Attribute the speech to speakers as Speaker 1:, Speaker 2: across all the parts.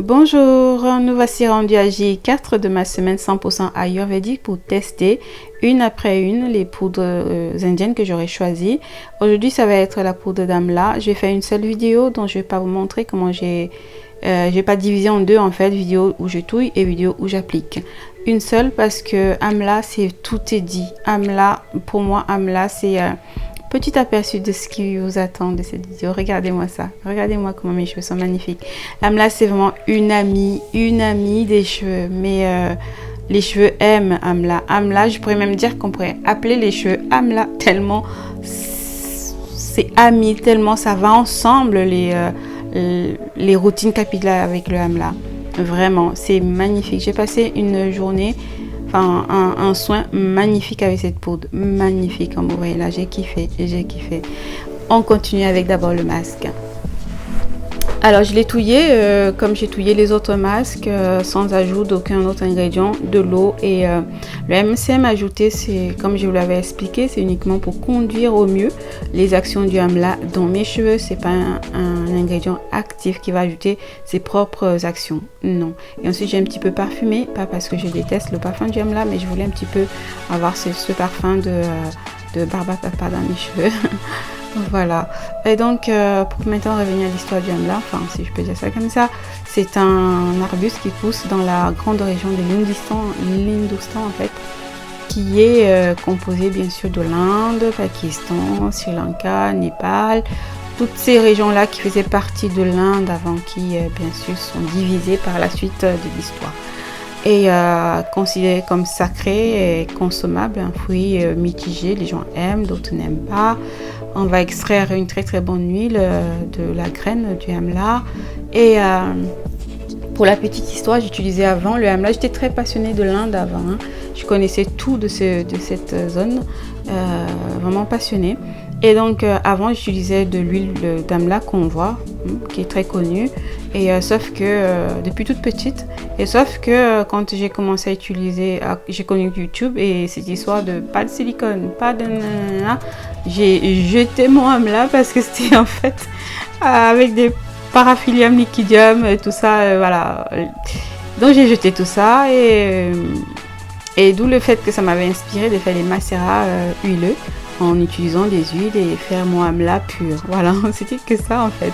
Speaker 1: Bonjour, nous voici rendus à J4 de ma semaine 100% ayurvédique pour tester une après une les poudres indiennes que j'aurais choisies. Aujourd'hui, ça va être la poudre d'Amla. Je vais faire une seule vidéo dont je vais pas vous montrer comment je vais pas diviser en deux en fait, vidéo où je touille et vidéo où j'applique. Une seule parce que Amla, c'est tout est dit. Amla, pour moi, Amla, c'est petit aperçu de ce qui vous attend de cette vidéo. Regardez-moi ça. Regardez-moi comment mes cheveux sont magnifiques. Amla, c'est vraiment une amie des cheveux. Mais les cheveux aiment Amla. Amla, je pourrais même dire qu'on pourrait appeler les cheveux Amla tellement c'est ami, tellement ça va ensemble les routines capillaires avec le Amla. Vraiment, c'est magnifique. J'ai passé une journée... Enfin, un soin magnifique avec cette poudre, magnifique, comme vous voyez là, j'ai kiffé. On continue avec d'abord le masque. Alors je l'ai touillé comme j'ai touillé les autres masques, sans ajout d'aucun autre ingrédient, de l'eau et le MCM ajouté, c'est comme je vous l'avais expliqué, c'est uniquement pour conduire au mieux les actions du Amla dans mes cheveux. C'est pas un ingrédient actif qui va ajouter ses propres actions, non. Et ensuite j'ai un petit peu parfumé, pas parce que je déteste le parfum du Amla, mais je voulais un petit peu avoir ce parfum de barbe à papa dans mes cheveux. Voilà, et donc pour maintenant revenir à l'histoire du Amla, enfin si je peux dire ça comme ça, c'est un arbuste qui pousse dans la grande région de l'Hindustan en fait, qui est composé bien sûr de l'Inde, Pakistan, Sri Lanka, Népal, toutes ces régions-là qui faisaient partie de l'Inde avant qui bien sûr sont divisées par la suite de l'histoire. Et considéré comme sacré et consommable, un fruit mitigé, les gens aiment, d'autres n'aiment pas. On va extraire une très très bonne huile de la graine du Amla. Et pour la petite histoire, j'utilisais avant le Amla. J'étais très passionnée de l'Inde avant. Hein. Je connaissais tout de cette zone, vraiment passionnée. Et donc avant, j'utilisais de l'huile d'Amla qu'on voit, qui est très connue. Et sauf que depuis toute petite, et sauf que quand j'ai commencé à utiliser, j'ai connu YouTube et cette histoire de pas de silicone, pas de nanana, j'ai jeté mon Amla parce que c'était en fait avec des paraphilium liquidium et tout ça, voilà. Donc j'ai jeté tout ça et d'où le fait que ça m'avait inspiré de faire les macérats huileux en utilisant des huiles et faire mon Amla pur. Voilà, c'était que ça en fait.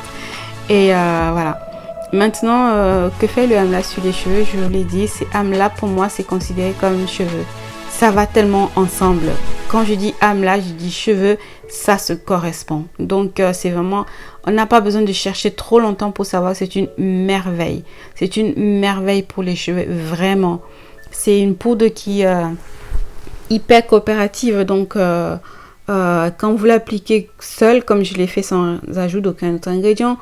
Speaker 1: Et voilà. Maintenant, que fait le Amla sur les cheveux? Je vous l'ai dit, c'est Amla pour moi, c'est considéré comme cheveux. Ça va tellement ensemble. Quand je dis Amla, je dis cheveux, ça se correspond. Donc, c'est vraiment, on n'a pas besoin de chercher trop longtemps pour savoir. C'est une merveille. C'est une merveille pour les cheveux, vraiment. C'est une poudre qui est hyper coopérative. Donc, quand vous l'appliquez seul, comme je l'ai fait sans ajout d'aucun autre ingrédient,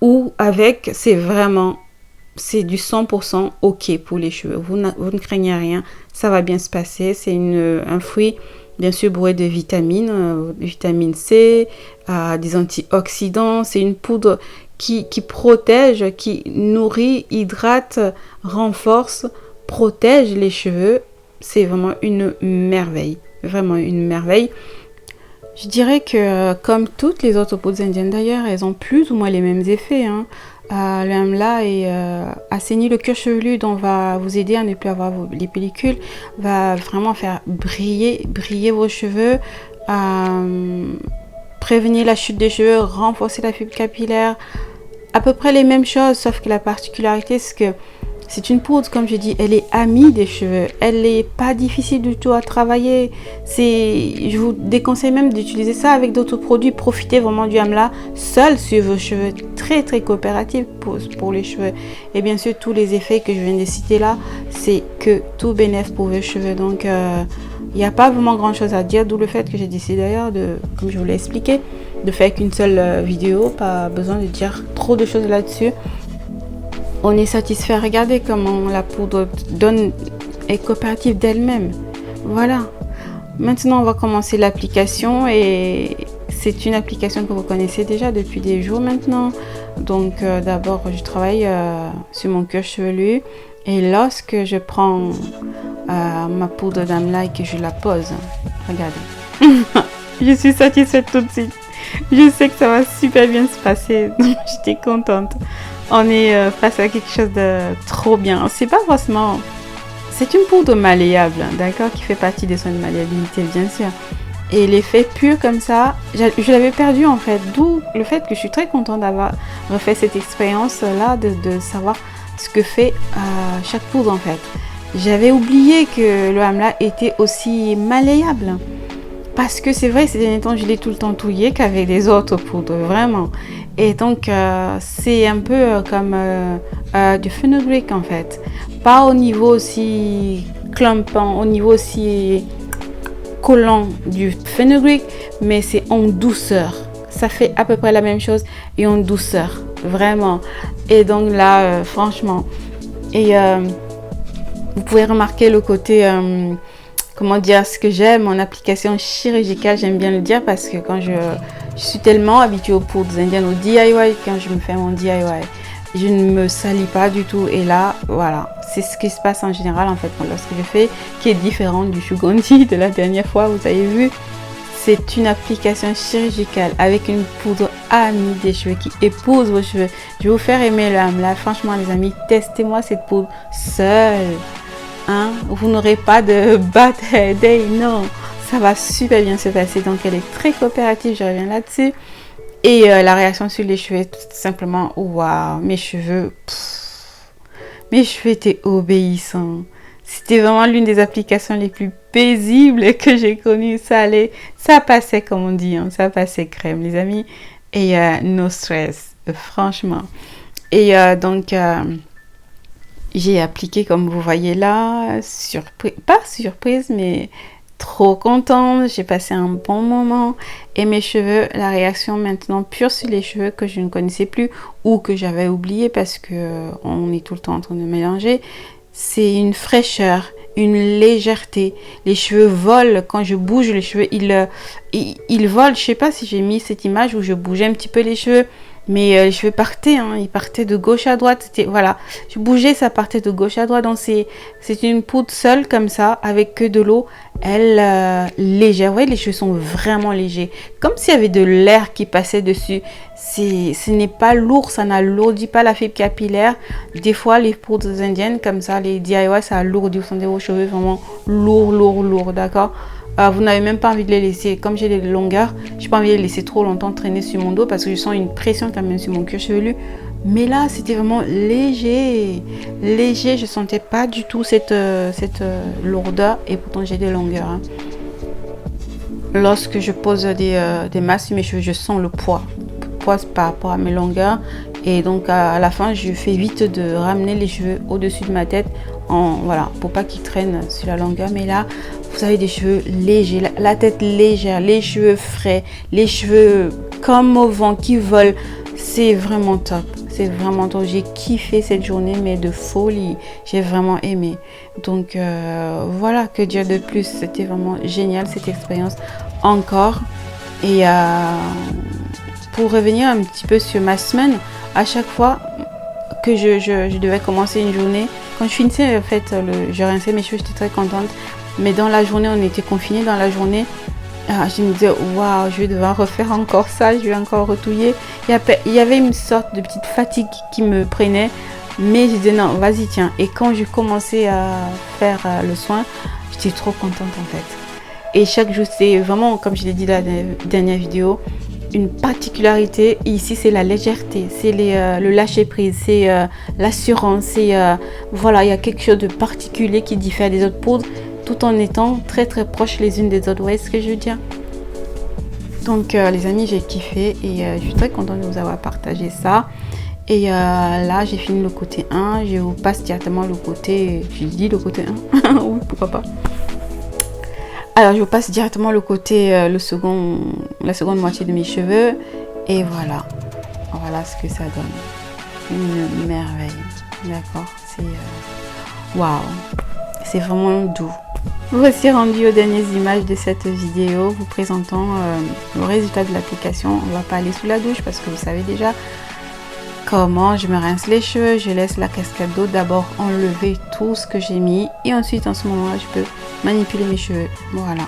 Speaker 1: ou avec, c'est du 100% ok pour les cheveux. Vous ne craignez rien, ça va bien se passer. C'est un fruit bien sûr bourré de vitamine C, des antioxydants. C'est une poudre qui protège, qui nourrit, hydrate, renforce, protège les cheveux. C'est vraiment une merveille, vraiment une merveille. Je dirais que comme toutes les autres poudres indiennes d'ailleurs, elles ont plus ou moins les mêmes effets. Hein. Le Amla assainit le cuir chevelu, dont va vous aider à ne plus avoir les pellicules, va vraiment faire briller vos cheveux, prévenir la chute des cheveux, renforcer la fibre capillaire. À peu près les mêmes choses, sauf que la particularité, c'est que c'est une poudre, comme je dis, elle est amie des cheveux. Elle n'est pas difficile du tout à travailler. Je vous déconseille même d'utiliser ça avec d'autres produits. Profitez vraiment du Amla seul sur vos cheveux. Très très coopératif pour les cheveux. Et bien sûr, tous les effets que je viens de citer là, c'est que tout bénéfice pour vos cheveux. Donc, il n'y a pas vraiment grand chose à dire. D'où le fait que j'ai décidé d'ailleurs, comme je vous l'ai expliqué, de faire qu'une seule vidéo. Pas besoin de dire trop de choses là-dessus. On est satisfait. Regardez comment la poudre est coopérative d'elle-même. Voilà. Maintenant, on va commencer l'application et c'est une application que vous connaissez déjà depuis des jours maintenant. Donc, d'abord, je travaille sur mon cuir chevelu et lorsque je prends ma poudre d'Amla et que je la pose, regardez, je suis satisfaite tout de suite. Je sais que ça va super bien se passer. J'étais contente. On est face à quelque chose de trop bien. C'est pas forcément... C'est une poudre malléable, d'accord, qui fait partie des soins de malléabilité, bien sûr. Et l'effet pur comme ça, je l'avais perdu en fait. D'où le fait que je suis très contente d'avoir refait cette expérience-là, de savoir ce que fait chaque poudre en fait. J'avais oublié que le Amla était aussi malléable. Parce que c'est vrai, ces derniers temps, je l'ai tout le temps touillé qu'avec les autres poudres, vraiment. Et donc, c'est un peu comme du fenugreek en fait. Pas au niveau aussi clumpant, au niveau aussi collant du fenugreek, mais c'est en douceur. Ça fait à peu près la même chose et en douceur, vraiment. Et donc là, franchement, et vous pouvez remarquer le côté... comment dire, ce que j'aime en application chirurgicale, j'aime bien le dire parce que quand je suis tellement habituée aux poudres indiennes, au DIY, quand je me fais mon DIY, je ne me salis pas du tout. Et là, voilà, c'est ce qui se passe en général en fait lorsque je fais, qui est différent du Shugondi de la dernière fois, vous avez vu. C'est une application chirurgicale avec une poudre amie des cheveux qui épouse vos cheveux. Je vais vous faire aimer le Amla. Franchement les amis, testez-moi cette poudre seule. Hein? Vous n'aurez pas de bad hair day, non, ça va super bien se passer. Donc elle est très coopérative, je reviens là-dessus. Et la réaction sur les cheveux, tout simplement, waouh, mes cheveux étaient obéissants. C'était vraiment l'une des applications les plus paisibles que j'ai connues. Ça passait comme on dit, hein, ça passait crème les amis. Et no stress, franchement. Et donc... j'ai appliqué comme vous voyez là, pas surprise, mais trop contente. J'ai passé un bon moment. Et mes cheveux, la réaction maintenant pure sur les cheveux que je ne connaissais plus ou que j'avais oublié parce que on est tout le temps en train de mélanger. C'est une fraîcheur, une légèreté. Les cheveux volent quand je bouge les cheveux. Ils volent. Je sais pas si j'ai mis cette image où je bougeais un petit peu les cheveux. Mais les cheveux partaient, hein, ils partaient de gauche à droite. Voilà, je bougeais, ça partait de gauche à droite. Donc c'est une poudre seule comme ça, avec que de l'eau. Elle légère. Vous voyez, les cheveux sont vraiment légers, comme s'il y avait de l'air qui passait dessus. Ce n'est pas lourd, ça n'alourdit pas la fibre capillaire. Des fois, les poudres indiennes comme ça, les DIY, ça alourdit. Vous sentez vos cheveux vraiment lourds, d'accord. Vous n'avez même pas envie de les laisser, comme j'ai des longueurs, j'ai pas envie de les laisser trop longtemps traîner sur mon dos parce que je sens une pression quand même sur mon cuir chevelu. Mais là, c'était vraiment léger, je sentais pas du tout cette lourdeur et pourtant j'ai des longueurs. Hein. Lorsque je pose des masses sur mes cheveux, je sens le poids par rapport à mes longueurs. Et donc à la fin, je fais vite de ramener les cheveux au-dessus de ma tête, voilà, pour pas qu'ils traînent sur la longueur. Mais là, vous avez des cheveux légers, la tête légère, les cheveux frais, les cheveux comme au vent qui volent. C'est vraiment top. C'est vraiment top. J'ai kiffé cette journée, mais de folie. J'ai vraiment aimé. Donc voilà, que dire de plus. C'était vraiment génial cette expérience encore. Et pour revenir un petit peu sur ma semaine, à chaque fois que je devais commencer une journée, quand je finissais en fait, je rinçais mes cheveux, j'étais très contente. Mais dans la journée, on était confinés dans la journée. Je me disais, waouh, je vais devoir refaire encore ça, je vais encore retouiller. Il y avait une sorte de petite fatigue qui me prenait. Mais je disais, non, vas-y, tiens. Et quand j'ai commencé à faire le soin, j'étais trop contente en fait. Et chaque jour, c'est vraiment, comme je l'ai dit dans la dernière vidéo, une particularité ici, c'est la légèreté, c'est le lâcher prise, c'est l'assurance, c'est voilà, il y a quelque chose de particulier qui diffère des autres poudres tout en étant très très proches les unes des autres. Vous voyez ce que je veux dire? Donc les amis, j'ai kiffé et je suis très contente de vous avoir partagé ça. Et là, j'ai fini le côté 1, je vous passe directement le côté, j'ai dit le côté 1, oui, pourquoi pas. Alors, je vous passe directement le côté, la seconde moitié de mes cheveux. Et voilà. Voilà ce que ça donne. Une merveille. D'accord? C'est... waouh! C'est vraiment doux. Voici rendu aux dernières images de cette vidéo, vous présentant le résultat de l'application. On ne va pas aller sous la douche parce que vous savez déjà comment je me rince les cheveux. Je laisse la cascade d'eau d'abord enlever tout ce que j'ai mis et ensuite en ce moment-là je peux manipuler mes cheveux. Voilà.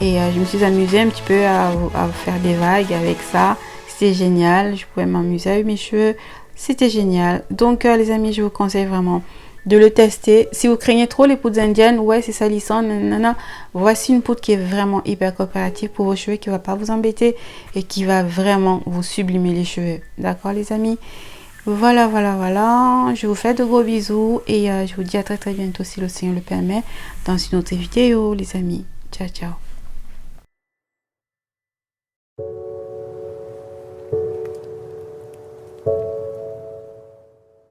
Speaker 1: Et je me suis amusée un petit peu à faire des vagues avec ça. C'était génial. Je pouvais m'amuser avec mes cheveux. C'était génial. Donc, les amis, je vous conseille vraiment de le tester. Si vous craignez trop les poudres indiennes, ouais, c'est salissant, nanana, voici une poudre qui est vraiment hyper coopérative pour vos cheveux, qui va pas vous embêter et qui va vraiment vous sublimer les cheveux. D'accord, les amis? Voilà, voilà, voilà. Je vous fais de gros bisous et je vous dis à très très bientôt si le Seigneur le permet dans une autre vidéo, les amis. Ciao, ciao.